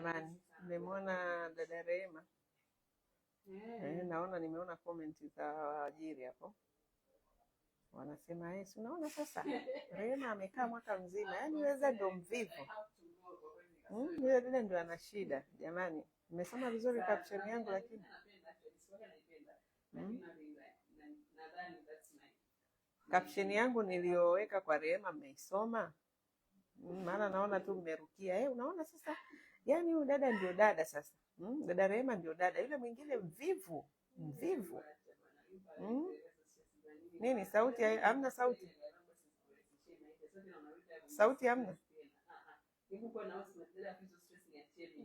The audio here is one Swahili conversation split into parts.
jamani, nimemwona dada Rehema. Naona nimeona comment za waajiri hapo wanasema si unaona sasa Rehema amekaa mwaka mzima, yaani wewe ndio mvivu. Yule dada ndio ana shida jamani. Nimesoma vizuri caption yangu lakini caption yangu niliyoweka kwa Rehema mmeisoma? Maana naona tu mmerukia. Unaona sasa, yaani huyu dada ndio dada sasa. Dada Rehema ndio dada, yule mwingine mvivu. Nini sauti? Hamna sauti? Sauti hamna?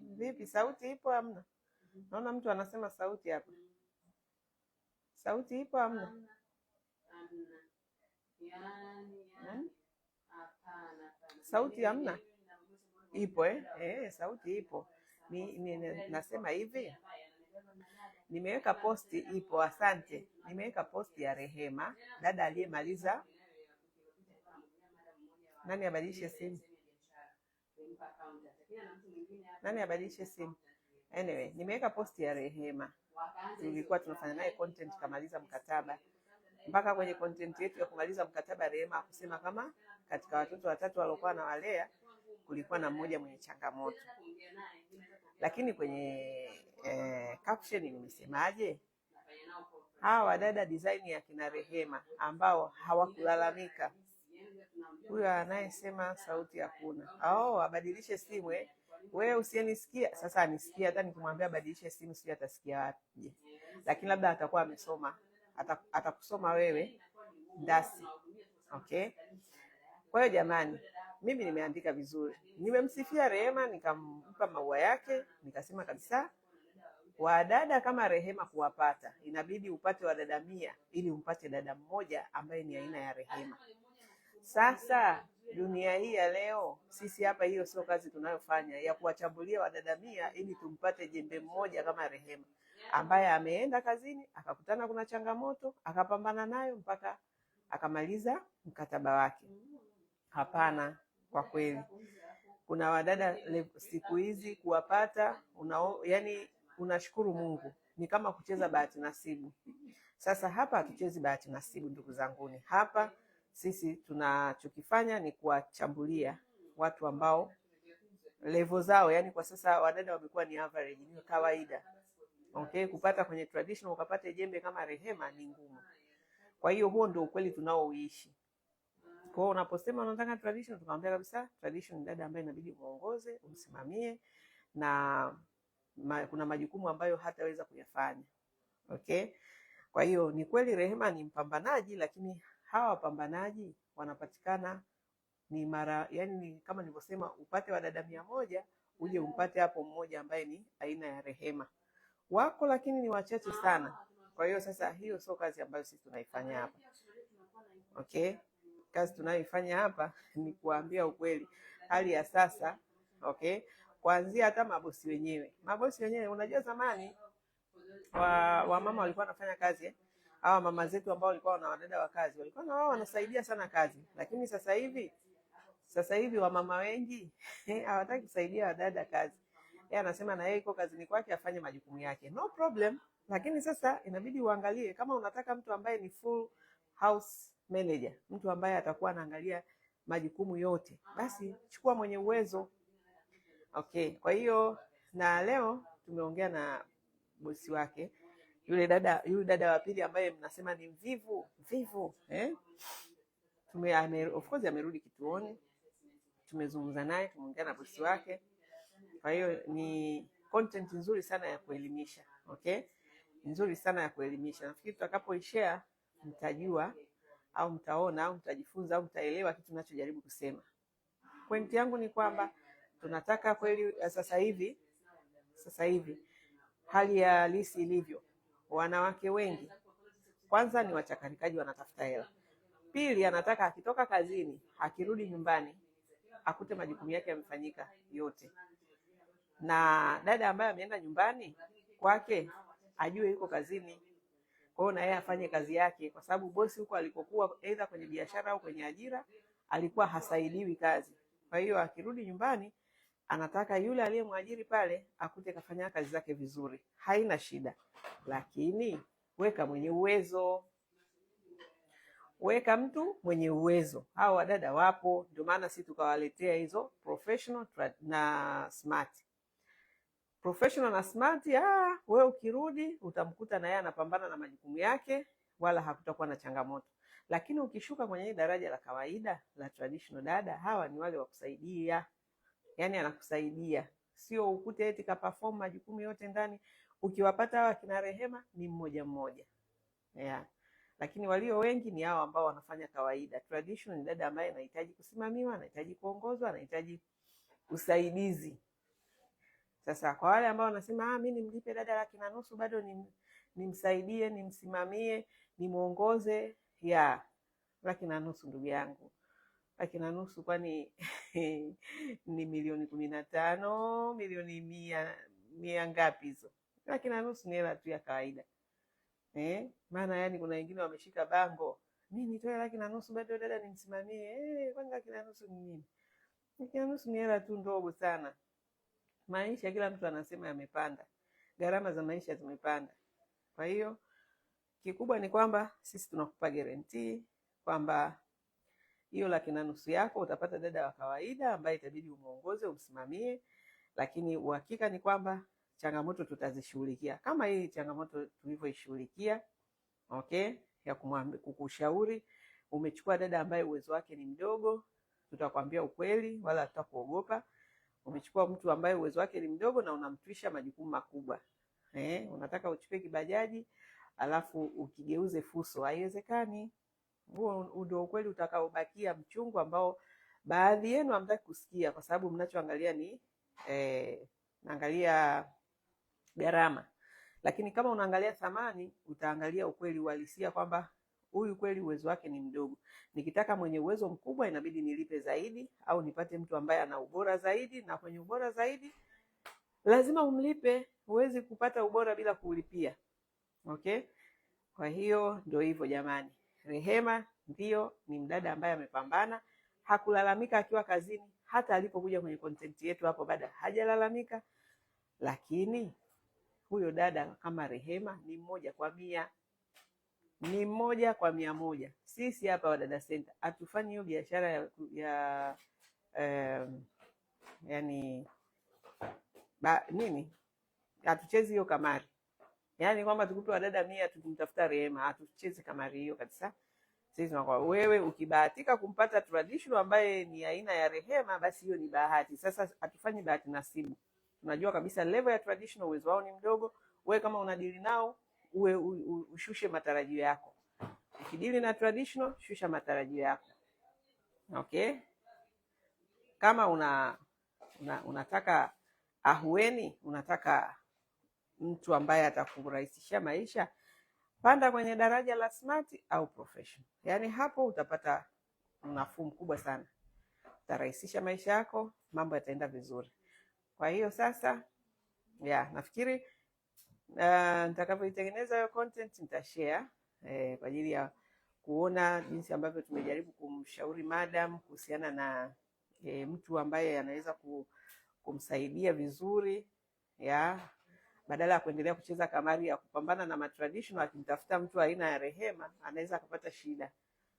Vipi, sauti ipo hamna? Naona mtu anasema sauti hapa. Sauti ipo hamna? Sauti hamna? Ipo sauti ipo. Nasema hivi, nimeweka posti ipo, asante. Nimeweka posti ya Rehema, dada aliyemaliza. Nani abadilishe simu? Nani abadilishe simu? Anyway, nimeweka posti ya Rehema. Tulikuwa tunafanya naye content, kamaliza mkataba. Mpaka kwenye content yetu ya kumaliza mkataba, Rehema akusema kama katika watoto watatu waliokuwa na walea kulikuwa na mmoja mwenye changamoto. Lakini kwenye caption nimesemaje? Hawa wadada design ya kina Rehema ambao hawakulalamika. Huyo anayesema sauti hakuna. Abadilishe simu Wewe usienisikia. Sasa anisikia, hata nikimwambia badilishe simu sio atasikia wapi. Lakini labda atakuwa amesoma. Atakusoma wewe ndasi. Okay? Kwa hiyo jamani, mimi nimeandika vizuri. Nimemsifia Rehema, nikampa maua yake, nikasema kabisa wadada kama Rehema kuwapata, inabidi upate wadada 100 ili umpate dada mmoja ambaye ni aina ya Rehema. Sasa dunia hii ya leo, sisi hapa hiyo sio kazi tunayofanya ya kuwachambulia wadada 100 ili tumpate jembe mmoja kama Rehema ambaye ameenda kazini, akakutana kuna changamoto, akapambana nayo mpaka akamaliza mkataba wake. Hapana, kwa kweli. Kuna wadada siku hizi kuwapata, yani unashukuru Mungu. Ni kama kucheza bahati nasibu. Sasa hapa hatuchezi bahati nasibu ndugu zanguni. Hapa sisi tunachokifanya ni kuwachambulia watu ambao level zao, yani kwa sasa wadada wamekuwa ni average, ni kawaida. Okay, kupata kwenye traditional ukapate jembe kama Rehema ni ngumu. Kwa hiyo huo ndio ukweli tunaoishi. Kwa hiyo unaposema unataka traditional, tukamwambia kabisa traditional ni dada ambaye inabidi uongoze, umsimamie na kuna majukumu ambayo hataweza kuyafanya. Okay? Kwa hiyo ni kweli Rehema ni mpambanaji, lakini hawa wapambanaji wanapatikana ni yani kama nilivyosema, upate wadada 100 uje umpate hapo mmoja ambaye ni aina ya Rehema. Wako lakini ni wachache sana. Kwa hiyo sasa hiyo sio kazi ambayo sisi tunaifanya hapa. Okay? Kazi tunayoifanya hapa ni kuambia ukweli hali ya sasa. Okay? Kuanzia hata mabosi wenyewe. Mabosi wenyewe, unajua zamani wa mama walikuwa wanafanya kazi hawa mama zetu ambao walikuwa na wadada wa kazi walikuwa na wao wanasaidia sana kazi. Lakini sasa hivi wamama wengi hawataki kusaidia wadada kazi. Yeye anasema na yeye iko kazini kwake afanye majukumu yake. No problem. Lakini sasa inabidi uangalie kama unataka mtu ambaye ni full house manager, mtu ambaye atakuwa anaangalia majukumu yote, basi chukua mwenye uwezo. Okay, kwa hiyo na leo tumeongea na bosi wake, yule dada wa pili ambaye mnasema ni mvivu. Of course amerudi kituoni. Tumezungumza naye, tumeongea na bosi wake. Kwa hiyo ni content nzuri sana ya kuelimisha. Okay? Nzuri sana ya kuelimisha. Nafikiri tutakapoishare mtajua au mtaona au mtajifunza au mtaelewa kitu ninachojaribu kusema. Point yangu ni kwamba tunataka kweli sasa hivi hali ya halisi ilivyo. Wanawake wengi kwanza ni wachakarikaji, wanatafuta hela. Pili, anataka akitoka kazini, akirudi nyumbani, akute majukumu yake yamefanyika yote. Na dada ambaye ameenda nyumbani kwake ajue yuko kazini. Kwa hiyo na yeye afanye kazi yake, kwa sababu bosi huko alikokuwa aidha kwenye biashara au kwenye ajira alikuwa hasaidiwi kazi. Kwa hiyo akirudi nyumbani anataka yule aliyemwajiri pale akute kafanya kazi zake vizuri, haina shida, lakini weka mwenye uwezo, weka mtu mwenye uwezo. Hao wadada wapo, ndio maana sisi tukawaletea hizo professional na smart. Professional na smart, wewe ukirudi utamkuta na yeye anapambana na majukumu yake, wala hakutakuwa na changamoto. Lakini ukishuka kwenye daraja la kawaida la traditional dada, hawa ni wale wa kusaidia, yani anakusaidia, sio ukute eti ka perform majukumu yote ndani. Ukiwapata hawa kina Rehema ni mmoja mmoja, yeah. Lakini walio wengi ni hao ambao wanafanya kawaida. Traditional ni dada ambaye anahitaji kusimamiwa, anahitaji kuongozwa, anahitaji usaidizi. Sasa kwa wale ambao wanasema mimi nimlipe dada 1,500 bado nimsaidie, nimsimamie, nimuongoze, ya 1,500 ndugu yangu, 1,500 kwani ni milioni 15, milioni 100 ngapi hizo? 1,500 ni hela tu ya kawaida. Maana yani kuna wengine wameshika bango, mimi nitoe 1,500 bado dada nimsimamie. Kwani 1,500 ni nini? 1,500 ni hela tu ndogo sana. Maisha kila mtu anasema yamepanda, gharama za maisha zimepanda. Kwa hiyo kikubwa ni kwamba sisi tunakupa guarantee kwamba hiyo 1,500 yako utapata dada wa kawaida ambaye itabidi umuongoze, umsimamie, lakini uhakika ni kwamba changamoto tutazishughulikia kama hii changamoto tulivyoishughulikia, okay, ya kukushauri. Umechukua dada ambaye uwezo wake ni mdogo, tutakwambia ukweli wala tutakuogopa. Umechukua mtu ambaye uwezo wake ni mdogo na unamtwisha majukumu makubwa. Unataka uchukue kibajaji alafu ukigeuze fuso, haiwezekani. Huo ndio ukweli utakaobakia mchungu, ambao baadhi yenu hamtaki kusikia, kwa sababu mnachoangalia ni naangalia gharama. Lakini kama unaangalia thamani, utaangalia ukweli uhalisia kwamba huyu kweli uwezo wake ni mdogo. Nikitaka mwenye uwezo mkubwa inabidi nilipe zaidi, au nipate mtu ambaye ana ubora zaidi, na kwenye ubora zaidi lazima umlipe. Huwezi kupata ubora bila kulipia. Okay? Kwa hiyo ndio hivyo jamani. Rehema ndio ni mdada ambaye amepambana, hakulalamika akiwa kazini, hata alipokuja kwenye content yetu hapo baada hajalalamika. Lakini huyo dada kama Rehema ni 1 kwa 100. Ni 1 kwa 100. Sisi hapa Wadada Center hatufanyi hiyo biashara yani nini? Hatuchezi hiyo kamari. Yaani kwamba tukupe wadada 100 tukimtafuta Rehema, hatuchezi kamari hiyo kabisa. Sisi tunakuwa wewe ukibahatika kumpata traditional ambaye ni aina ya Rehema, basi hiyo ni bahati. Sasa hatufanyi bahati nasibu. Tunajua kabisa level ya traditional uwezo wao ni mdogo. Wewe kama unadili nao, uwe ushushe matarajio yako. Ukidili na traditional, shusha matarajio yako. Okay? Kama unataka ahueni, unataka mtu ambaye atakurahisishia maisha, panda kwenye daraja la smart au professional. Yaani hapo utapata unafuu mkubwa sana. Utarahisisha maisha yako, mambo yataenda vizuri. Kwa hiyo sasa, nafikiri nitakapoitengeneza hiyo content nitashare kwa ajili ya kuona jinsi ambavyo tumejaribu kumshauri madam kuhusiana na mtu ambaye anaweza kumsaidia vizuri, badala ya kuendelea kucheza kamari ya kupambana na matraditional. Akimtafuta mtu aina ya Rehema anaweza akapata shida,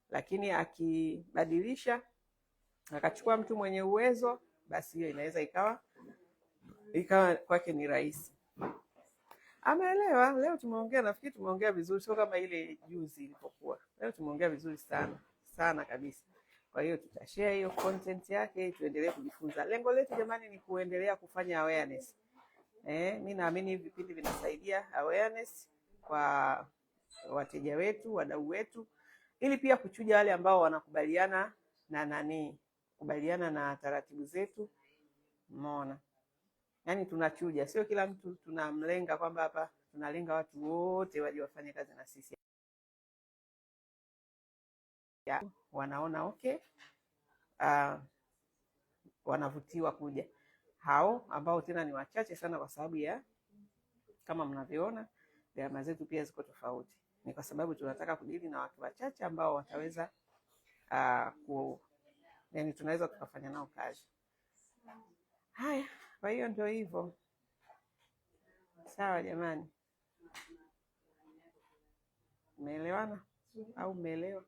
lakini akibadilisha akachukua mtu mwenye uwezo, basi hiyo inaweza ikawa kwake ni rahisi. Ameelewa. Leo tumeongea, nafikiri tumeongea vizuri, sio kama ile juzi ilipokuwa. Leo tumeongea vizuri sana sana kabisa. Kwa hiyo tutashare hiyo content yake, tuendelee kujifunza. Lengo letu jamani ni kuendelea kufanya awareness. Mimi naamini hivi vipindi vinasaidia awareness kwa wateja wetu, wadau wetu, ili pia kuchuja wale ambao wanakubaliana kubaliana na taratibu zetu. Umeona? Yaani tunachuja, sio kila mtu tunamlenga kwamba hapa tunalenga watu wote waje wafanye kazi na sisi. Wanaona okay, wanavutiwa kuja. Hao ambao tena ni wachache sana, kwa sababu ya kama mnavyoona gharama zetu pia ziko tofauti. Ni kwa sababu tunataka kudili na watu wachache ambao wataweza yani tunaweza tukafanya nao kazi. Haya, kwa hiyo ndio hivyo. Sawa jamani, umeelewana au umeelewa?